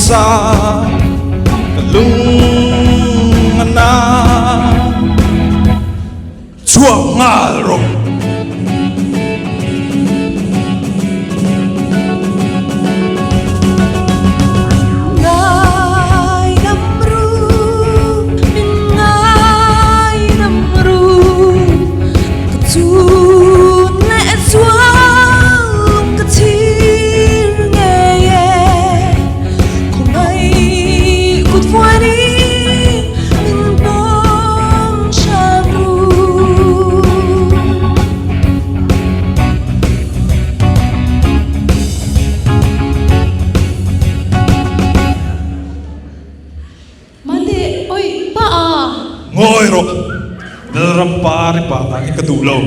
sa kalungan na chuang aro ngồi rồi rampa ri pa ta cái đủ lâu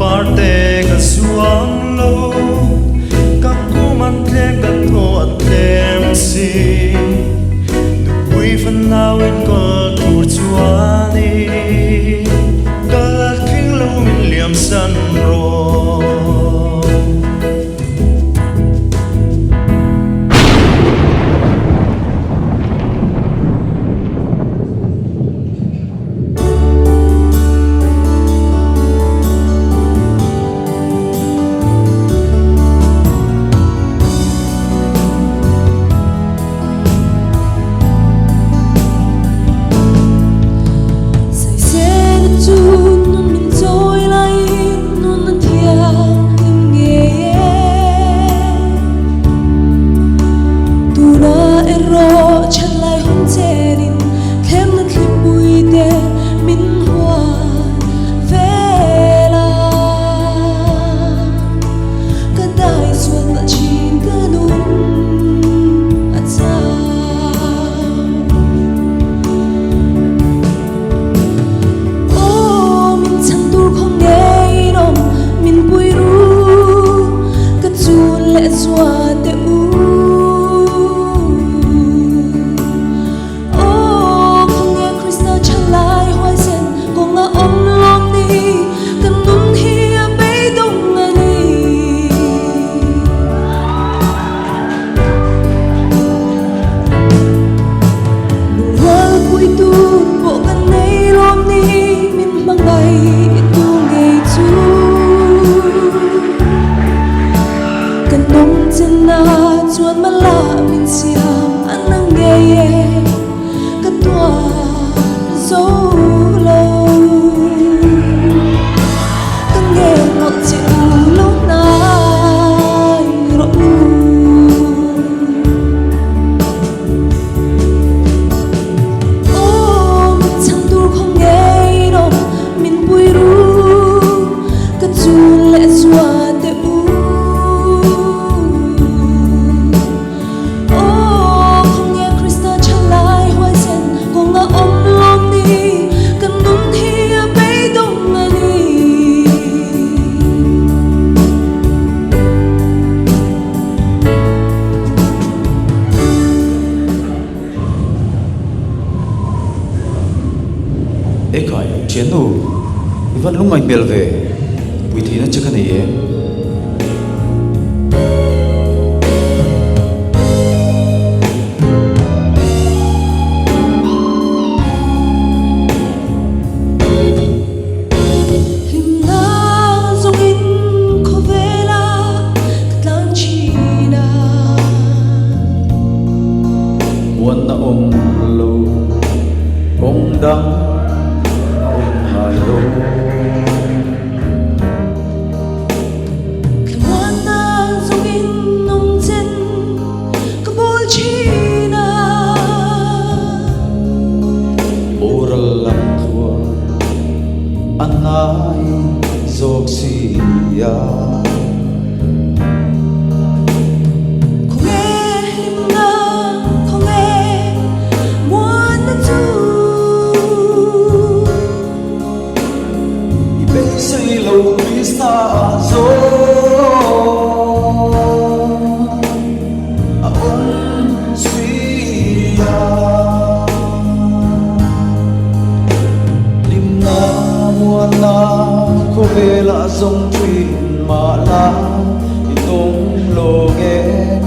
parte ka suang lo ka kuman tlem ka thot tlem si tu pui fan nào in ko tur chuani ka king lo min liam san ro chuan mala min siam anang nge ye ka tua zo lo ka nge mo chi lo nai ro o min chang dur khong nge ro min pui ru ka chu le zua te u ấy khỏi chiến đủ vẫn lúc mình bèo về buổi thì nó chưa cái này ấy buồn na lâu cũng đắng anai zok sia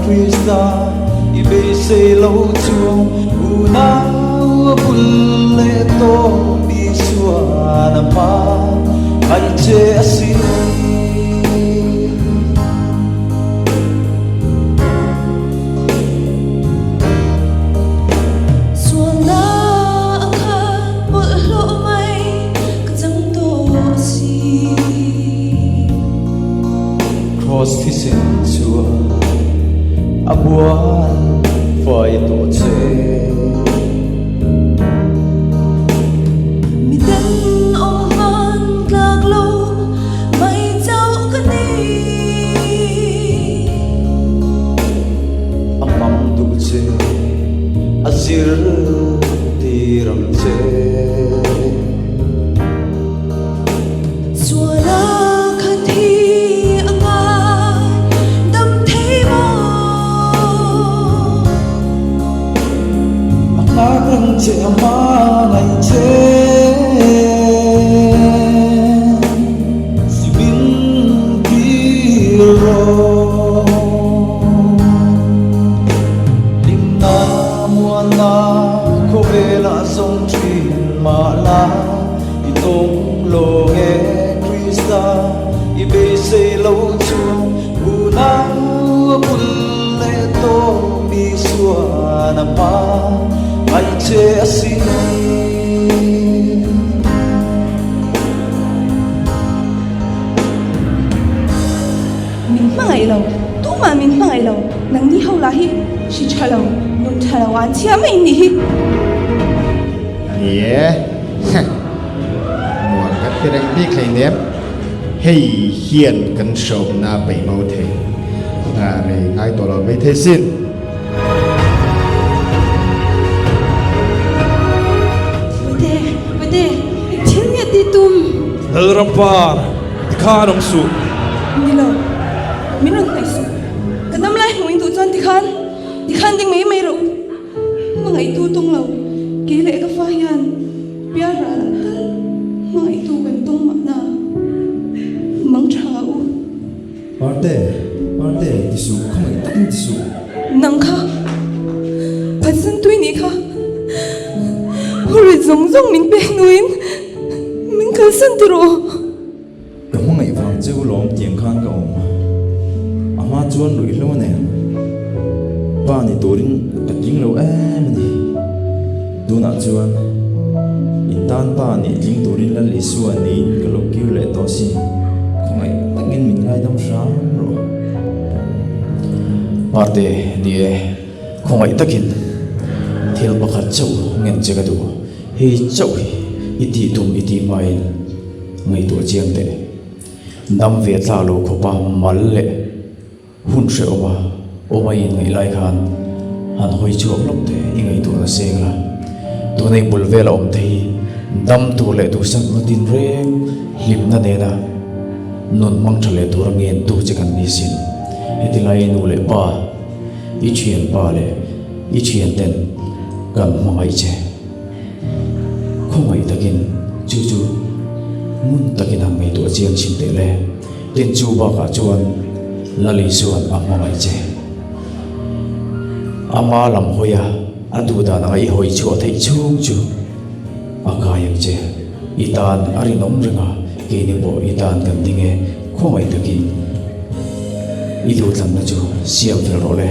Krista i be se lo chuang una bulle to bi suana pa ai che asi cross thi sin chua a buan phải tổ chế mi den ong han gak lo mai chau ka ni amam du che azir ti ram che suara khan thi anga dam thei mo răng che ma ngày che si bin kiro lim na mua na ko ve la song trin ma la i tong lo nghe Krista i be se lo chuang u na bul le to mi suana pa ai che asi min mangai lo tu ma min mangai lo nang ni ho la hi shi chalo nun chalo an chia mai ni hi Yeah. Muộn các cái đánh biết hay ném. Hey hiền cần sầu na bảy màu thế. Này ngay tổ là với thế xin. Vade thiên ya ti tum Nalrampar, Dikhanam su, Nilo, minun tay su. Kadam lai huwing tu chuan dikhan ding may ro. Mga itu tung law, kile ka fa yan. Piara la kal, mga itu kan tung ma na. Mang changa u. Parte tisu không phải tắc tisu. Nang ka, patsan tui ni ka. Huri zong zong min pek nuin, min kan san turo. Cái mong ngày vàng chưa lom tiền khăn cái ông. Ama chuan lụi lâu nè. Ba ni torin cái tiếng lâu em đi. Du na chuan. In tan ba ni tiếng torin là lý suan ni cái lúc kêu lệ to xin. Không phải tắc in mình ngay đâm sáng rồi. parte die khongai takin thil pakhat chau ngen chega du hi chau iti tum iti mai ngai tu chiang te dam ve tla lo khopa mal le hun se oma in ngai lai khan han hoi chuak lok te ingai tu na sengla tu nei bul vela om thei dam tu le tu sak no tin re lim na ne na non mang thale tu rangen tu chikan ni sin heti lai nu le pa i chien pa le i chien ten kan mangai che khomai takin chu chu mun takin ang mai tu chiang chim te le tin chu ba ka chuan lali suan ang mangai che ama lam hoya adu da na ai hoi chu thei chung chu akayang che itan arinom ringa ke ni bo itan kan dinge khomai takin ilu tlam na chu siam fel ro le